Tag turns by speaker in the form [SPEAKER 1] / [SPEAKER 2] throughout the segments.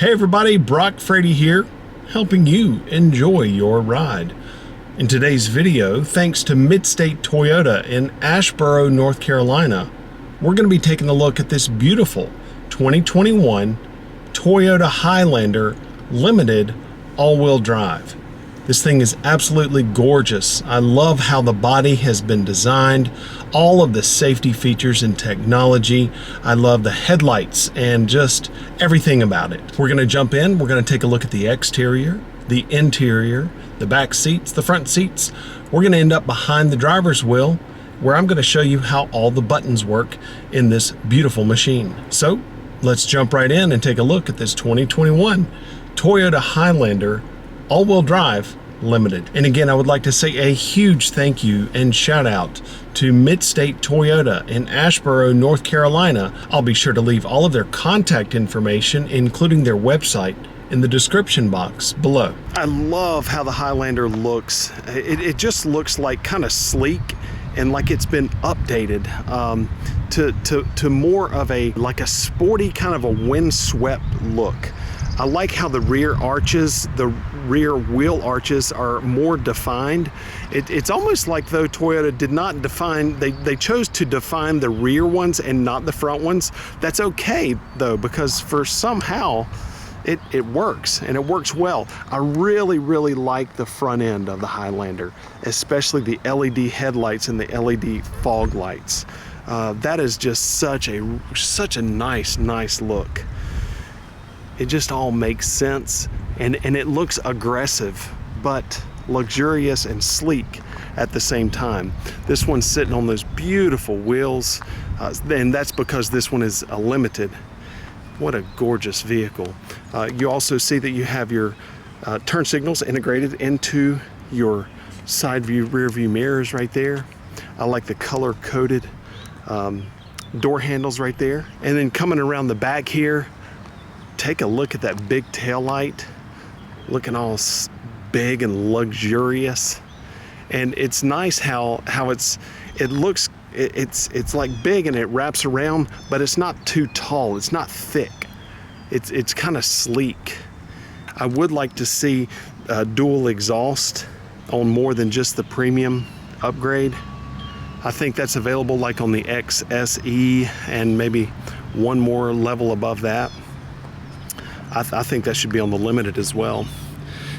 [SPEAKER 1] Hey everybody, Brock Frady here, helping you enjoy your ride. In today's video, thanks to Midstate Toyota in Asheboro, North Carolina, we're going to be taking a look at this beautiful 2021 Toyota Highlander Limited all-wheel drive. This thing is absolutely gorgeous. I love how the body has been designed, all of the safety features and technology. I love the headlights and just everything about it. We're going to jump in, we're going to take a look at the exterior, the interior, the back seats, the front seats. We're going to end up behind the driver's wheel, where I'm going to show you how all the buttons work in this beautiful machine. So let's jump right in and take a look at this 2021 Toyota Highlander all-wheel drive limited. And again, I would like to say a huge thank you and shout out to Midstate Toyota in Asheboro, North Carolina. I'll be sure to leave all of their contact information, including their website, in the description box below. I love how the Highlander looks. It just looks like kind of sleek and like it's been updated to more of a sporty kind of a windswept look. I like how the rear arches, the rear wheel arches are more defined. It's almost like though Toyota did not define, they chose to define the rear ones and not the front ones. That's okay though, because for somehow it works, and it works well. I really like the front end of the Highlander, especially the LED headlights and the LED fog lights. That is just such a nice look. It just all makes sense, and it looks aggressive but luxurious and sleek at the same time. This one's sitting on those beautiful wheels, and that's because this one is a limited. What a gorgeous vehicle. You also see that you have your turn signals integrated into your side view, rear view mirrors right there. I like the color coded door handles right there. And then coming around the back here, take a look at that big tail light, looking all big and luxurious. And it's nice how it looks. It's like big and it wraps around, but it's not too tall. It's not thick. It's kind of sleek. I would like to see dual exhaust on more than just the premium upgrade. I think that's available like on the XSE and maybe one more level above that. I think that should be on the limited as well.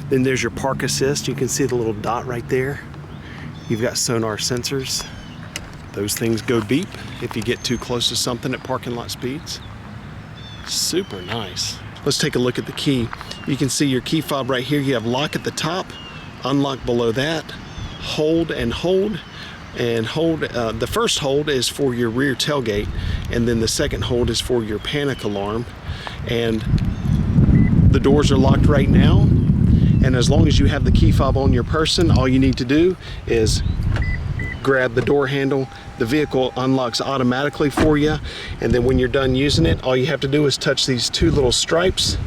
[SPEAKER 1] Then there's your park assist. You can see the little dot right there. You've got sonar sensors. Those things go beep if you get too close to something at parking lot speeds. Super nice. Let's take a look at the key. You can see your key fob right here. You have lock at the top, unlock below that, hold and hold. And hold, the first hold is for your rear tailgate, and then the second hold is for your panic alarm. And the doors are locked right now, and as long as you have the key fob on your person, all you need to do is grab the door handle. The vehicle unlocks automatically for you, and then when you're done using it, all you have to do is touch these two little stripes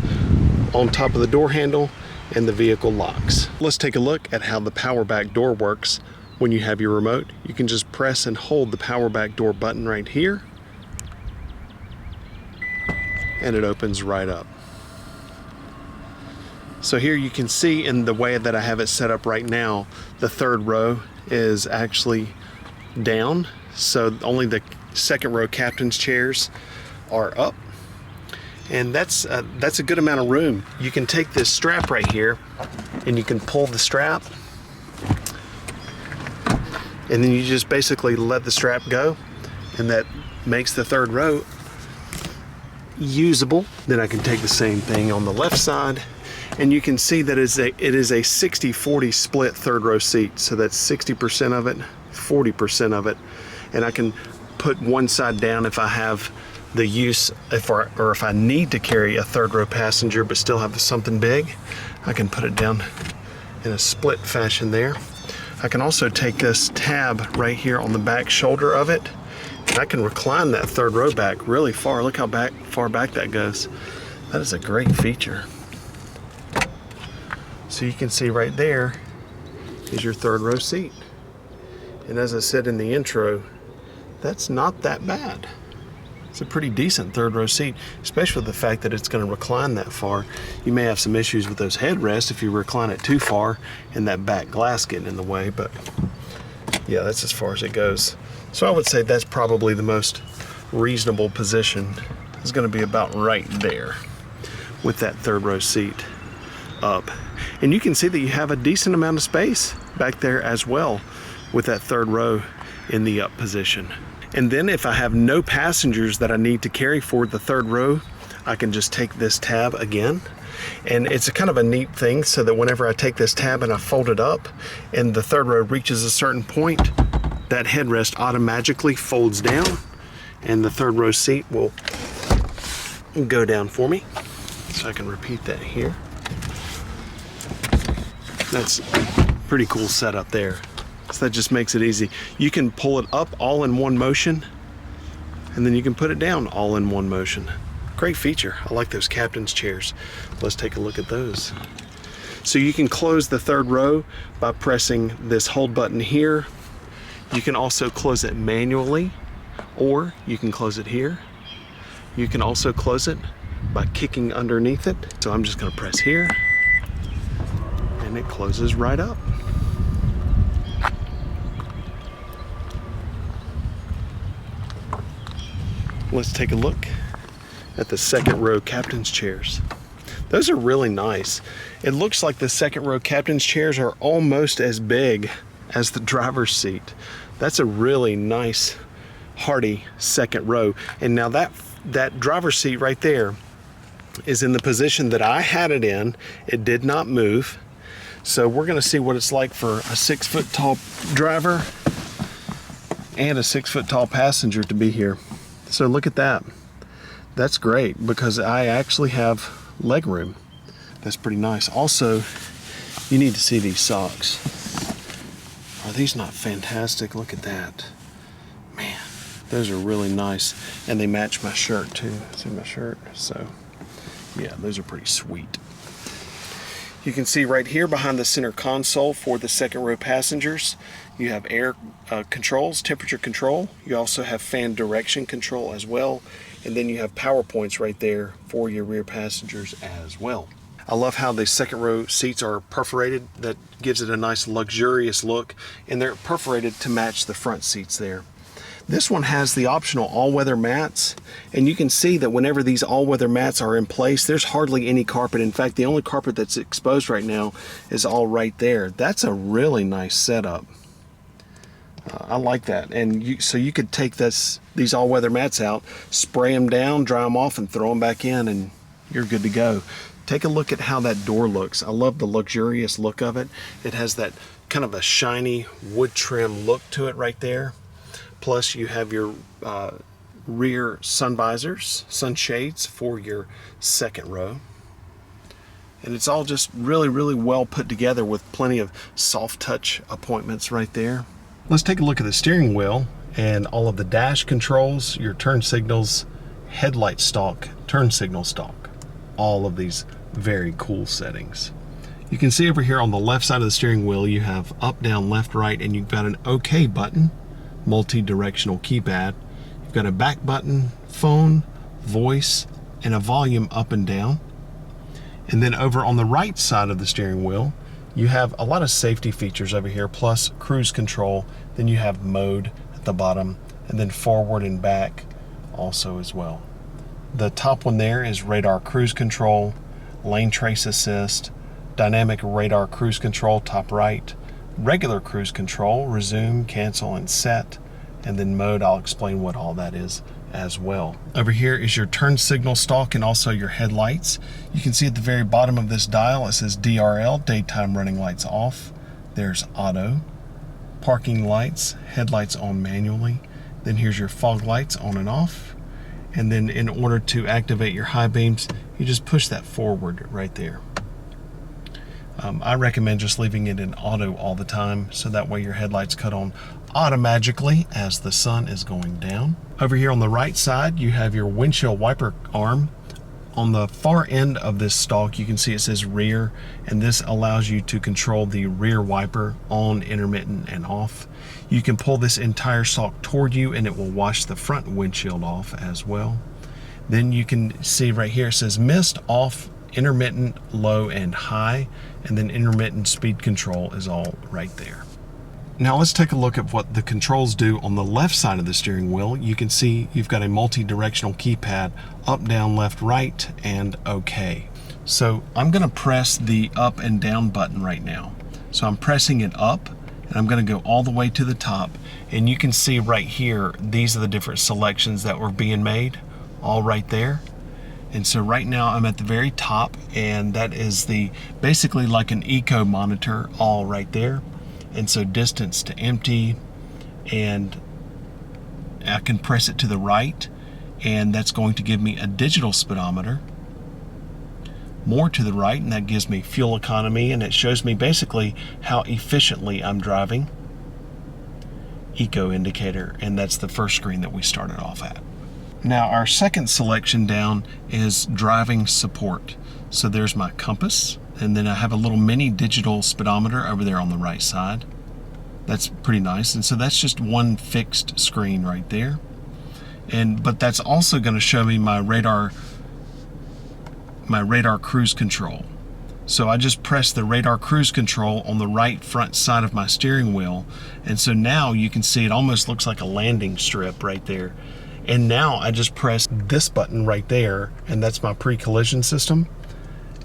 [SPEAKER 1] on top of the door handle, and the vehicle locks. Let's take a look at how the power back door works. When you have your remote, you can just press and hold the power back door button right here, and it opens right up. So here you can see in the way that I have it set up right now, the third row is actually down. So only the second row captain's chairs are up. And that's a good amount of room. You can take this strap right here and you can pull the strap. And then you just basically let the strap go, and that makes the third row usable. Then I can take the same thing on the left side, and you can see that it is a 60-40 split third row seat. So that's 60% of it, 40% of it. And I can put one side down if I have the use, or if I need to carry a third row passenger but still have something big, I can put it down in a split fashion there. I can also take this tab right here on the back shoulder of it, and I can recline that third row back really far. Look how far back that goes. That is a great feature. So you can see right there is your third row seat. And as I said in the intro, that's not that bad. It's a pretty decent third row seat, especially with the fact that it's going to recline that far. You may have some issues with those headrests if you recline it too far and that back glass getting in the way, but yeah, that's as far as it goes. So I would say that's probably the most reasonable position. It's going to be about right there with that third row seat up. And you can see that you have a decent amount of space back there as well with that third row in the up position. And then if I have no passengers that I need to carry for the third row, I can just take this tab again. And it's a kind of a neat thing, so that whenever I take this tab and I fold it up and the third row reaches a certain point, that headrest automatically folds down and the third row seat will go down for me. So I can repeat that here. That's a pretty cool setup there. So that just makes it easy. You can pull it up all in one motion, and then you can put it down all in one motion. Great feature. I like those captain's chairs. Let's take a look at those. So you can close the third row by pressing this hold button here. You can also close it manually, or you can close it here. You can also close it by kicking underneath it. So I'm just going to press here, and it closes right up. Let's take a look at the second row captain's chairs. Those are really nice. It looks like the second row captain's chairs are almost as big as the driver's seat. That's a really nice, hardy second row. And now that driver's seat right there is in the position that I had it in. It did not move. So we're gonna see what it's like for a 6 foot tall driver and a 6 foot tall passenger to be here. So look at that. That's great because I actually have leg room. That's pretty nice. Also, you need to see these socks. Are these not fantastic? Look at that. Man, those are really nice. And they match my shirt too. See my shirt? So yeah, those are pretty sweet. You can see right here behind the center console for the second row passengers, you have air controls, temperature control. You also have fan direction control as well. And then you have power points right there for your rear passengers as well. I love how the second row seats are perforated. That gives it a nice luxurious look. And they're perforated to match the front seats there. This one has the optional all-weather mats, and you can see that whenever these all-weather mats are in place, there's hardly any carpet. In fact, the only carpet that's exposed right now is all right there. That's a really nice setup. I like that. And so you could take these all-weather mats out, spray them down, dry them off, and throw them back in, and you're good to go. Take a look at how that door looks. I love the luxurious look of it. It has that kind of a shiny wood trim look to it right there. Plus you have your rear sun visors, sunshades for your second row. And it's all just really, really well put together with plenty of soft touch appointments right there. Let's take a look at the steering wheel and all of the dash controls, your turn signals, headlight stalk, turn signal stalk. All of these very cool settings. You can see over here on the left side of the steering wheel, you have up, down, left, right, and you've got an OK button. Multi-directional keypad. You've got a back button, phone, voice, and a volume up and down. And then over on the right side of the steering wheel, you have a lot of safety features over here, plus cruise control. Then you have mode at the bottom, and then forward and back also as well. The top one there is radar cruise control, lane trace assist, dynamic radar cruise control top right, regular cruise control, resume, cancel, and set, and then mode. I'll explain what all that is as well. Over here is your turn signal stalk and also your headlights. You can see at the very bottom of this dial it says DRL, daytime running lights off. There's auto, parking lights, headlights on manually. Then here's your fog lights on and off. And then in order to activate your high beams, you just push that forward right there. I recommend just leaving it in auto all the time, so that way your headlights cut on automatically as the sun is going down. Over here on the right side, you have your windshield wiper arm On the far end of this stalk, you can see it says rear, and this allows you to control the rear wiper on, intermittent, and off. You can pull this entire stalk toward you and it will wash the front windshield off as well. Then you can see right here it says mist, off, intermittent, low, and high, and then intermittent speed control is all right there. Now let's take a look at what the controls do on the left side of the steering wheel. You can see you've got a multi-directional keypad, up, down, left, right, and OK. So I'm going to press the up and down button right now. So I'm pressing it up, and I'm going to go all the way to the top, and you can see right here, these are the different selections that were being made, all right there. And so right now I'm at the very top, and that is the basically like an eco monitor, all right there. And so distance to empty, and I can press it to the right, and that's going to give me a digital speedometer. More to the right, and that gives me fuel economy, and it shows me basically how efficiently I'm driving. Eco indicator, and that's the first screen that we started off at. Now our second selection down is driving support. So there's my compass, and then I have a little mini digital speedometer over there on the right side. That's pretty nice, and so that's just one fixed screen right there. But that's also going to show me my radar cruise control. So I just press the radar cruise control on the right front side of my steering wheel, and so now you can see it almost looks like a landing strip right there. And now I just press this button right there, and that's my pre-collision system.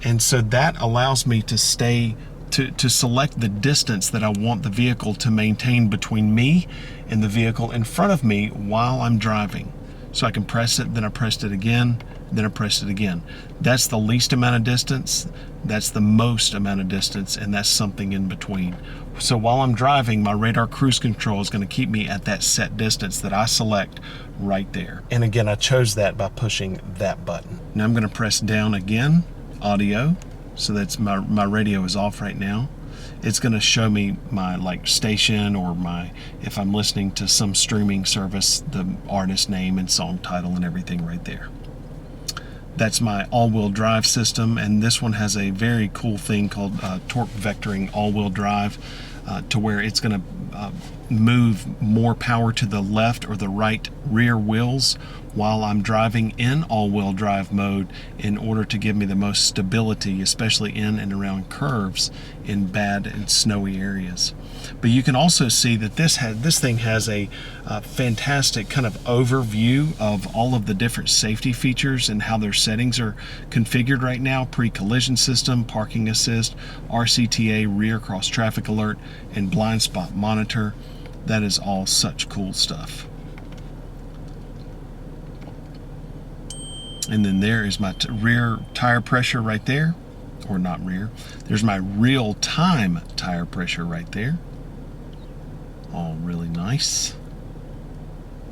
[SPEAKER 1] And so that allows me to select the distance that I want the vehicle to maintain between me and the vehicle in front of me while I'm driving. So I can press it, then I pressed it again, then I pressed it again. That's the least amount of distance, that's the most amount of distance, and that's something in between. So while I'm driving, my radar cruise control is going to keep me at that set distance that I select right there. And again, I chose that by pushing that button. Now I'm going to press down again, audio, so that's my radio is off right now. It's going to show me my station, or if I'm listening to some streaming service, the artist name and song title and everything right there. That's my all-wheel drive system, and this one has a very cool thing called torque vectoring all-wheel drive, to where it's going to move more power to the left or the right rear wheels while I'm driving in all-wheel drive mode, in order to give me the most stability, especially in and around curves in bad and snowy areas. But you can also see that this thing has a fantastic kind of overview of all of the different safety features and how their settings are configured right now: pre-collision system, parking assist, RCTA, rear cross traffic alert, and blind spot monitor. That is all such cool stuff. And then there is my rear tire pressure right there, or not rear. There's my real-time tire pressure right there. All really nice.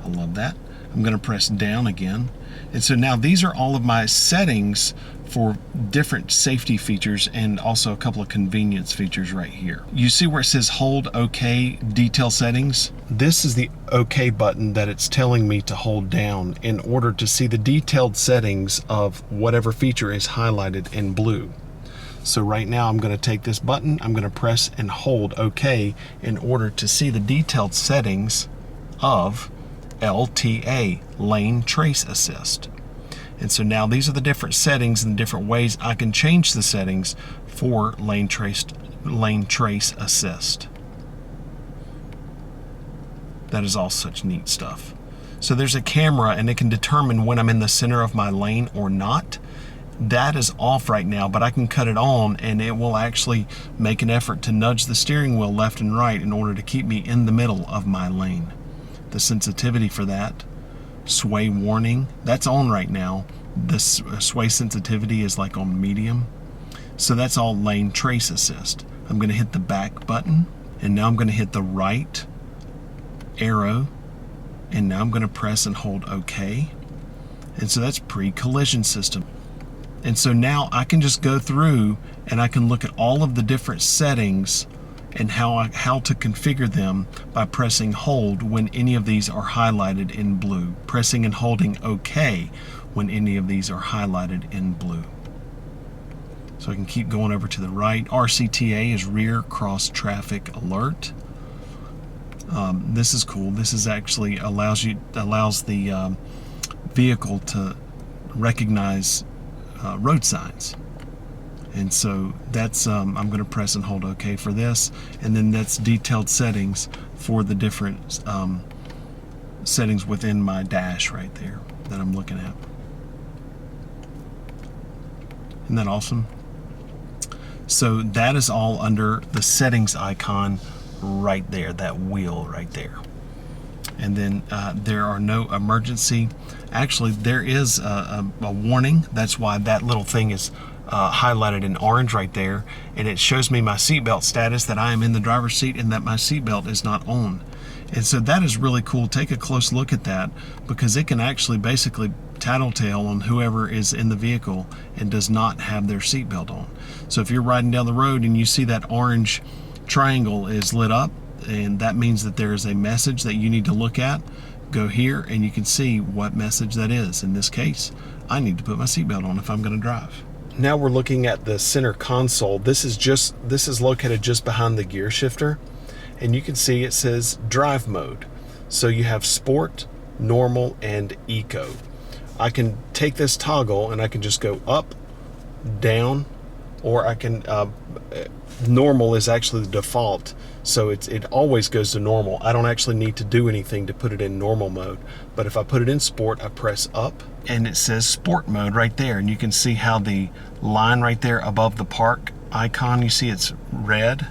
[SPEAKER 1] I love that. I'm going to press down again. And so now these are all of my settings for different safety features, and also a couple of convenience features right here. You see where it says hold OK detail settings? This is the OK button that it's telling me to hold down in order to see the detailed settings of whatever feature is highlighted in blue. So right now I'm going to take this button, I'm going to press and hold OK in order to see the detailed settings of LTA, Lane Trace Assist. And so now these are the different settings and different ways I can change the settings for Lane Trace Assist. That is all such neat stuff. So there's a camera, and it can determine when I'm in the center of my lane or not. That is off right now, but I can cut it on, and it will actually make an effort to nudge the steering wheel left and right in order to keep me in the middle of my lane. The sensitivity for that, sway warning, that's on right now. This sway sensitivity is like on medium. So that's all Lane Trace Assist. I'm going to hit the back button, and now I'm going to hit the right arrow, and now I'm going to press and hold OK. And so that's pre-collision system. And so now I can just go through and I can look at all of the different settings and how to configure them by pressing hold when any of these are highlighted in blue. Pressing and holding OK when any of these are highlighted in blue. So I can keep going over to the right. RCTA is rear cross traffic alert. This is cool. This is actually allows the vehicle to recognize road signs. And so that's I'm going to press and hold OK for this, and then that's detailed settings for the different settings within my dash right there that I'm looking at. Isn't that awesome? So that is all under the settings icon right there, that wheel right there. And then there are no emergency. Actually, there is a warning. That's why that little thing is highlighted in orange right there, and it shows me my seatbelt status, that I am in the driver's seat and that my seatbelt is not on. And so that is really cool. Take a close look at that, because it can actually basically tattletale on whoever is in the vehicle and does not have their seatbelt on. So if you're riding down the road and you see that orange triangle is lit up, and that means that there is a message that you need to look at, go here and you can see what message that is. In this case, I need to put my seatbelt on if I'm going to drive. Now we're looking at the center console. This is located just behind the gear shifter, and you can see it says drive mode. So you have sport, normal, and eco. I can take this toggle and I can just go up, down, or I can normal is actually the default, so it always goes to normal. I don't actually need to do anything to put it in normal mode. But if I put it in sport, I press up and it says sport mode right there, and you can see how the line right there above the park icon, you see it's red.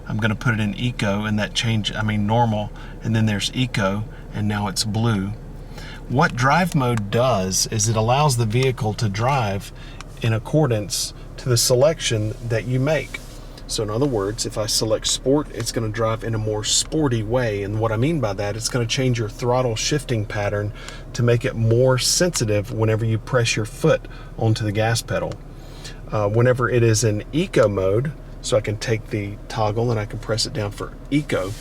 [SPEAKER 1] I'm going to put it in eco, and that normal, and then there's eco, and now it's blue. What drive mode does is it allows the vehicle to drive in accordance to the selection that you make. So in other words, if I select sport, it's going to drive in a more sporty way. And what I mean by that, it's going to change your throttle shifting pattern to make it more sensitive whenever you press your foot onto the gas pedal. Whenever it is in eco mode, so I can take the toggle and I can press it down for eco,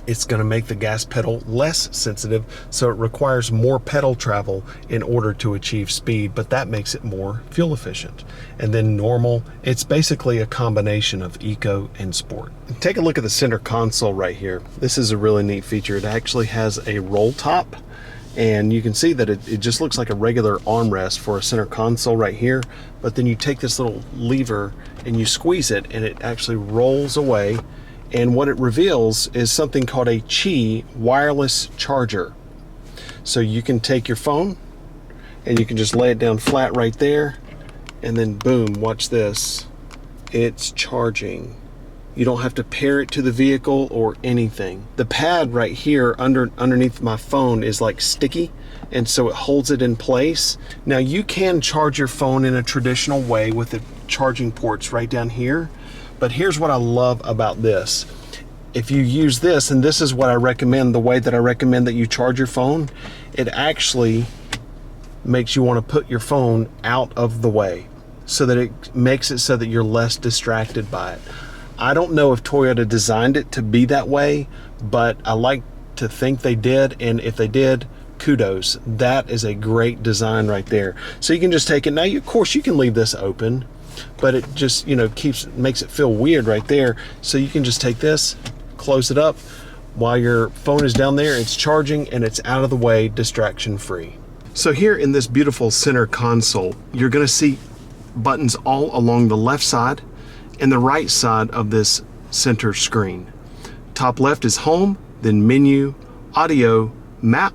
[SPEAKER 1] it's going to make the gas pedal less sensitive, so it requires more pedal travel in order to achieve speed, but that makes it more fuel efficient. And then normal, it's basically a combination of eco and sport. Take a look at the center console right here. This is a really neat feature. It actually has a roll top, and you can see that it just looks like a regular armrest for a center console right here, but then you take this little lever and you squeeze it and it actually rolls away. And what it reveals is something called a Qi wireless charger. So you can take your phone and you can just lay it down flat right there, and then boom, watch this. It's charging. You don't have to pair it to the vehicle or anything. The pad right here underneath my phone is like sticky, and so it holds it in place. Now you can charge your phone in a traditional way with the charging ports right down here. But here's what I love about this. If you use this, and this is what I recommend, the way that I recommend that you charge your phone, it actually makes you want to put your phone out of the way, so that it makes it so that you're less distracted by it. I don't know if Toyota designed it to be that way, but I like to think they did, and if they did, kudos. That is a great design right there. So you can just take it. Now, of course, you can leave this open, but it just, makes it feel weird right there. So you can just take this, close it up while your phone is down there, it's charging, and it's out of the way, distraction free. So here in this beautiful center console, you're going to see buttons all along the left side and the right side of this center screen. Top left is home, then menu, audio, map,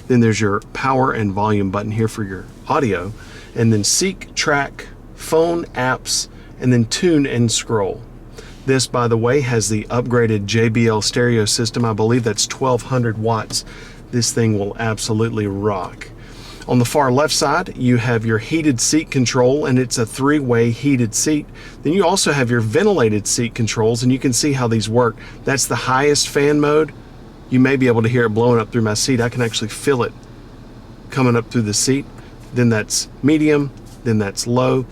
[SPEAKER 1] then there's your power and volume button here for your audio, and then seek, track, phone, apps, and then tune and scroll. This, by the way, has the upgraded JBL stereo system. I believe that's 1200 watts. This thing will absolutely rock. On the far left side, you have your heated seat control, and it's a 3-way heated seat. Then you also have your ventilated seat controls, and you can see how these work. That's the highest fan mode. You may be able to hear it blowing up through my seat. I can actually feel it coming up through the seat. Then that's medium, then that's low.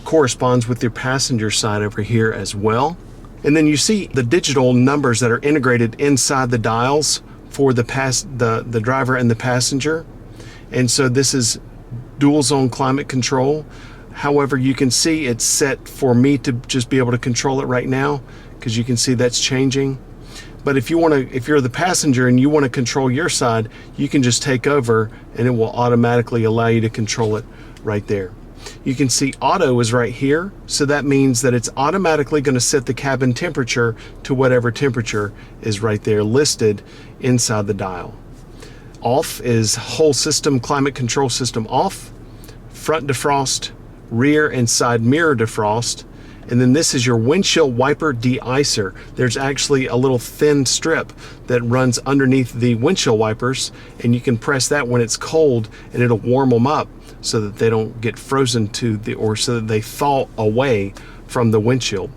[SPEAKER 1] Corresponds with your passenger side over here as well. And then you see the digital numbers that are integrated inside the dials for the driver and the passenger. And so this is dual zone climate control. However, you can see it's set for me to just be able to control it right now, because you can see that's changing. But if you're the passenger and you want to control your side, you can just take over and it will automatically allow you to control it right there. You can see auto is right here, so that means that it's automatically going to set the cabin temperature to whatever temperature is right there listed inside the dial. Off is whole system climate control system off, front defrost, rear and side mirror defrost, and then this is your windshield wiper de-icer. There's actually a little thin strip that runs underneath the windshield wipers, and you can press that when it's cold and it'll warm them up so that they don't get frozen or so that they thaw away from the windshield.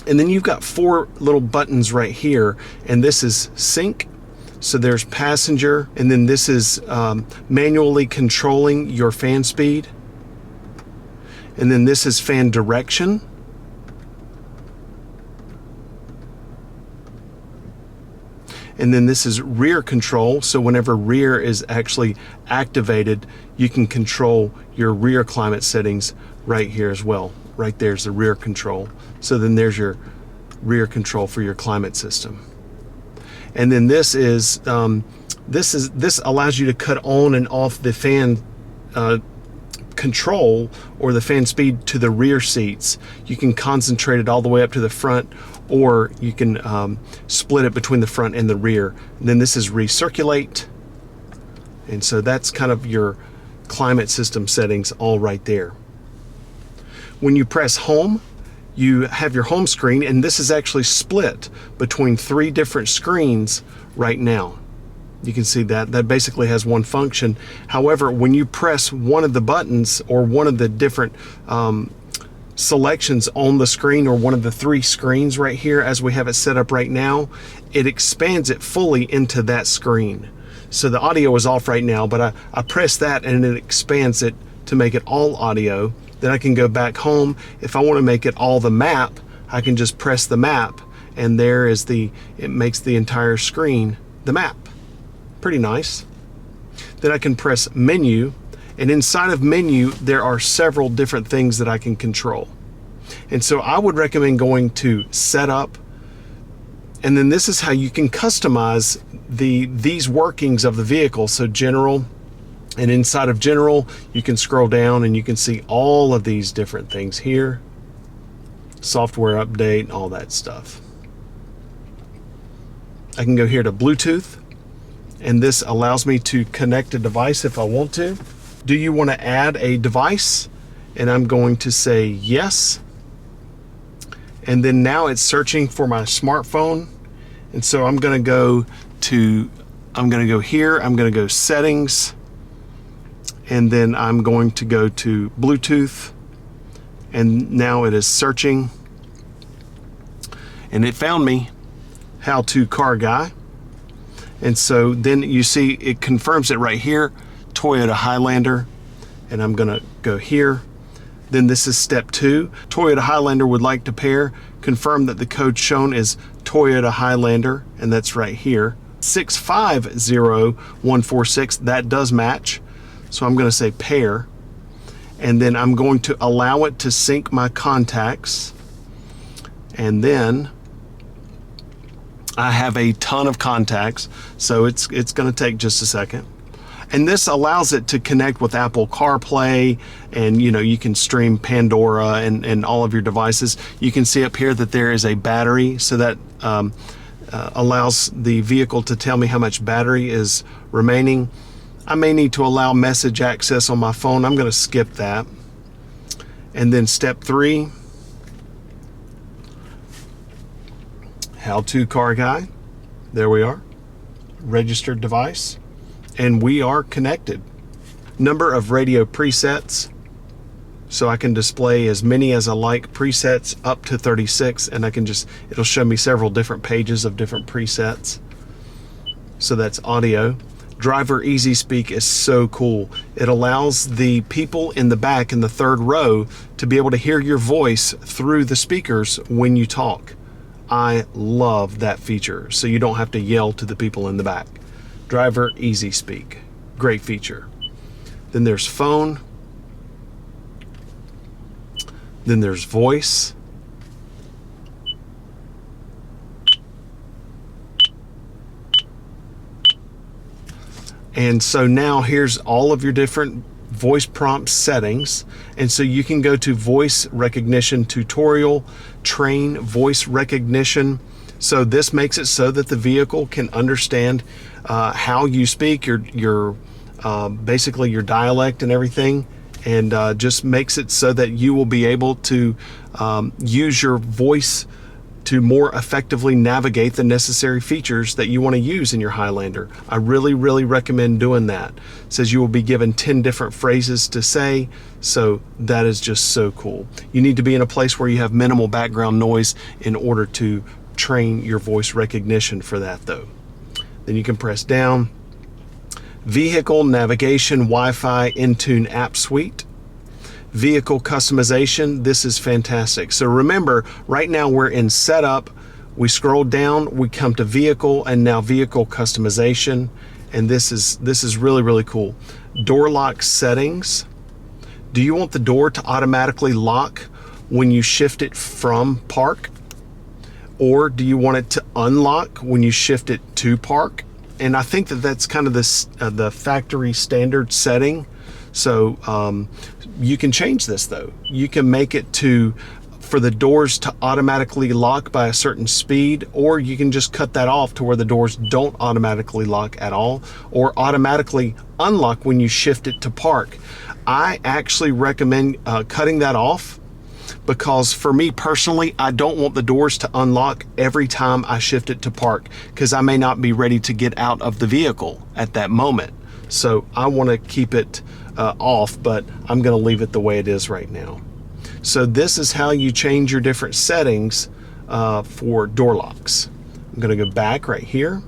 [SPEAKER 1] And then you've got 4 little buttons right here, and this is sync. So there's passenger, and then this is manually controlling your fan speed. And then this is fan direction. And then this is rear control. So whenever rear is actually activated, you can control your rear climate settings right here as well. Right there's the rear control. So then there's your rear control for your climate system. And then this allows you to cut on and off the fan control or the fan speed to the rear seats. You can concentrate it all the way up to the front, or you can split it between the front and the rear. And then this is recirculate, and so that's kind of your climate system settings all right there. When you press home, you have your home screen, and this is actually split between 3 different screens right now. You can see that basically has one function. However, when you press one of the buttons or one of the different selections on the screen, or one of the 3 screens right here as we have it set up right now, it expands it fully into that screen. So the audio is off right now, but I press that and it expands it to make it all audio. Then I can go back home. If I want to make it all the map, I can just press the map, and there is it makes the entire screen the map. Pretty nice. Then I can press menu, and inside of menu there are several different things that I can control. And so I would recommend going to setup, and then this is how you can customize these workings of the vehicle. So general, and inside of general you can scroll down and you can see all of these different things here, software update, all that stuff. I can go here to Bluetooth, and this allows me to connect a device if I want to. Do you want to add a device? And I'm going to say yes. And then now it's searching for my smartphone. And so I'm going to go here, I'm going to go settings, and then I'm going to go to Bluetooth, and now it is searching, and it found me, HowToCarGuy. And so then you see it confirms it right here, Toyota Highlander, and I'm gonna go here. Then this is step 2. Toyota Highlander would like to pair. Confirm that the code shown is Toyota Highlander, and that's right here. 650146, that does match. So I'm gonna say pair, and then I'm going to allow it to sync my contacts, and then I have a ton of contacts, so it's going to take just a second. And this allows it to connect with Apple CarPlay, and you can stream Pandora and all of your devices. You can see up here that there is a battery, so that allows the vehicle to tell me how much battery is remaining. I may need to allow message access on my phone. I'm going to skip that. And then step 3, HowToCarGuy. There we are, registered device, and we are connected. Number of radio presets, so I can display as many as I like presets, up to 36, and it'll show me several different pages of different presets. So that's audio. Driver Easy Speak is so cool. It allows the people in the back in the 3rd row to be able to hear your voice through the speakers when you talk. I love that feature, so you don't have to yell to the people in the back. Driver Easy Speak, great feature. Then there's phone. Then there's voice. And so now here's all of your different voice prompt settings. And so you can go to voice recognition tutorial, train voice recognition. So this makes it so that the vehicle can understand how you speak, your basically your dialect and everything, and just makes it so that you will be able to use your voice to more effectively navigate the necessary features that you want to use in your Highlander. I really recommend doing that. It says you will be given 10 different phrases to say, so that is just so cool. You need to be in a place where you have minimal background noise in order to train your voice recognition for that though. Then you can press down. Vehicle, navigation, Wi-Fi, Intune app suite. Vehicle customization, this is fantastic. So remember, right now we're in setup. We scroll down, we come to vehicle, and now vehicle customization. And this is really cool. Door lock settings. Do you want the door to automatically lock when you shift it from park? Or do you want it to unlock when you shift it to park? And I think that that's kind of the factory standard setting. So you can change this though. You can make it for the doors to automatically lock by a certain speed, or you can just cut that off to where the doors don't automatically lock at all, or automatically unlock when you shift it to park. I actually recommend cutting that off, because for me personally, I don't want the doors to unlock every time I shift it to park, because I may not be ready to get out of the vehicle at that moment. So I want to keep it off, but I'm going to leave it the way it is right now. So this is how you change your different settings for door locks. I'm going to go back right here.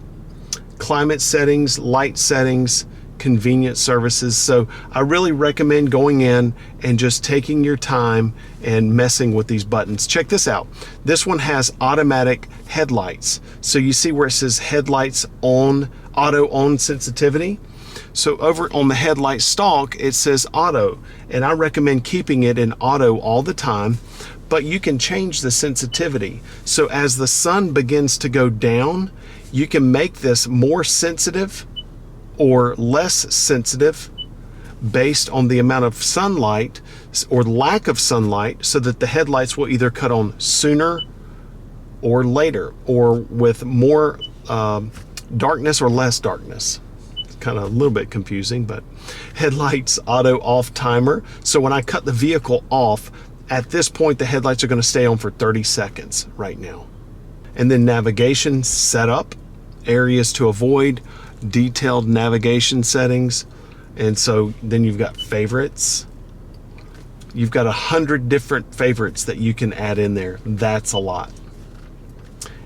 [SPEAKER 1] Climate settings, light settings, convenient services. So I really recommend going in and just taking your time and messing with these buttons. Check this out. This one has automatic headlights. So you see where it says headlights on, auto on sensitivity. So over on the headlight stalk, it says auto, and I recommend keeping it in auto all the time, but you can change the sensitivity. So as the sun begins to go down, you can make this more sensitive or less sensitive based on the amount of sunlight or lack of sunlight, so that the headlights will either cut on sooner or later, or with more darkness or less darkness. Kind of a little bit confusing, but headlights auto off timer. So when I cut the vehicle off, at this point the headlights are going to stay on for 30 seconds right now. And then navigation setup, areas to avoid, detailed navigation settings. And so then you've got favorites. You've got 100 different favorites that you can add in there. That's a lot.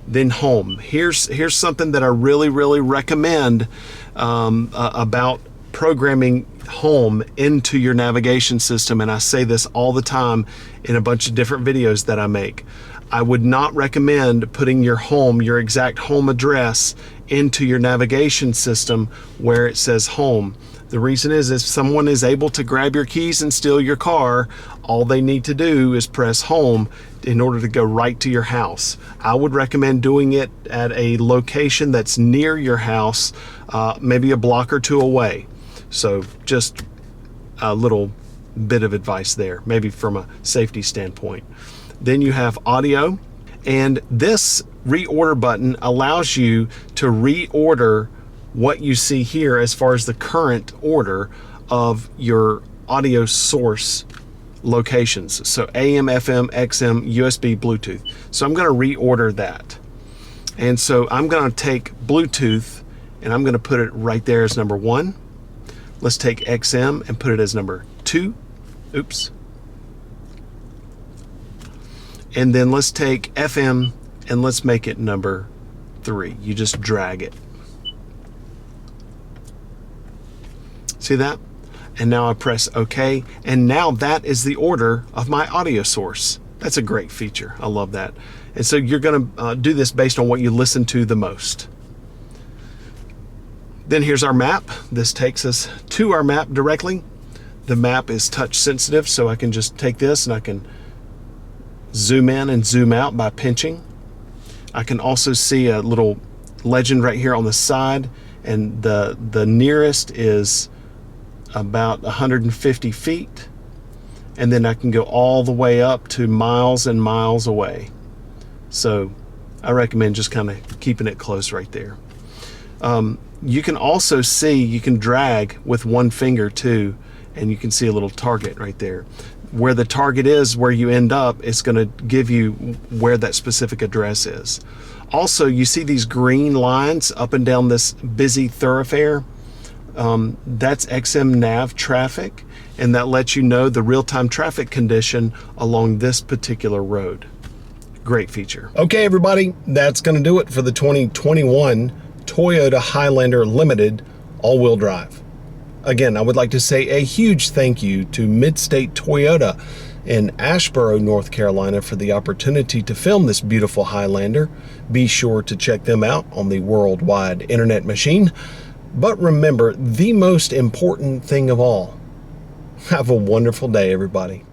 [SPEAKER 1] Then home. Here's something that I really recommend about programming home into your navigation system, and I say this all the time in a bunch of different videos that I make. I would not recommend putting your home, your exact home address, into your navigation system where it says home. The reason is, if someone is able to grab your keys and steal your car, all they need to do is press home in order to go right to your house. I would recommend doing it at a location that's near your house, maybe a block or two away. So just a little bit of advice there, maybe from a safety standpoint. Then you have audio, and this reorder button allows you to reorder what you see here as far as the current order of your audio source locations. So AM, FM, XM, USB, Bluetooth. So I'm going to reorder that. And so I'm going to take Bluetooth and I'm going to put it right there as number 1. Let's take XM and put it as number 2. Oops. And then let's take FM and let's make it number 3. You just drag it. See that? And now I press OK, and now that is the order of my audio source. That's a great feature. I love that. And so you're going to do this based on what you listen to the most. Then here's our map. This takes us to our map directly. The map is touch sensitive, so I can just take this and I can zoom in and zoom out by pinching. I can also see a little legend right here on the side, and the nearest is about 150 feet, and then I can go all the way up to miles and miles away. So I recommend just kind of keeping it close right there. You can also see, you can drag with one finger too, and you can see a little target right there. Where the target is, where you end up, it's going to give you where that specific address is. Also, you see these green lines up and down this busy thoroughfare. That's XM nav traffic, and that lets you know the real-time traffic condition along this particular road. Great feature. Okay, everybody, that's going to do it for the 2021 Toyota Highlander Limited all-wheel drive. Again, I would like to say a huge thank you to Midstate Toyota in Asheboro, North Carolina for the opportunity to film this beautiful Highlander. Be sure to check them out on the worldwide internet machine. But remember, the most important thing of all, have a wonderful day, everybody.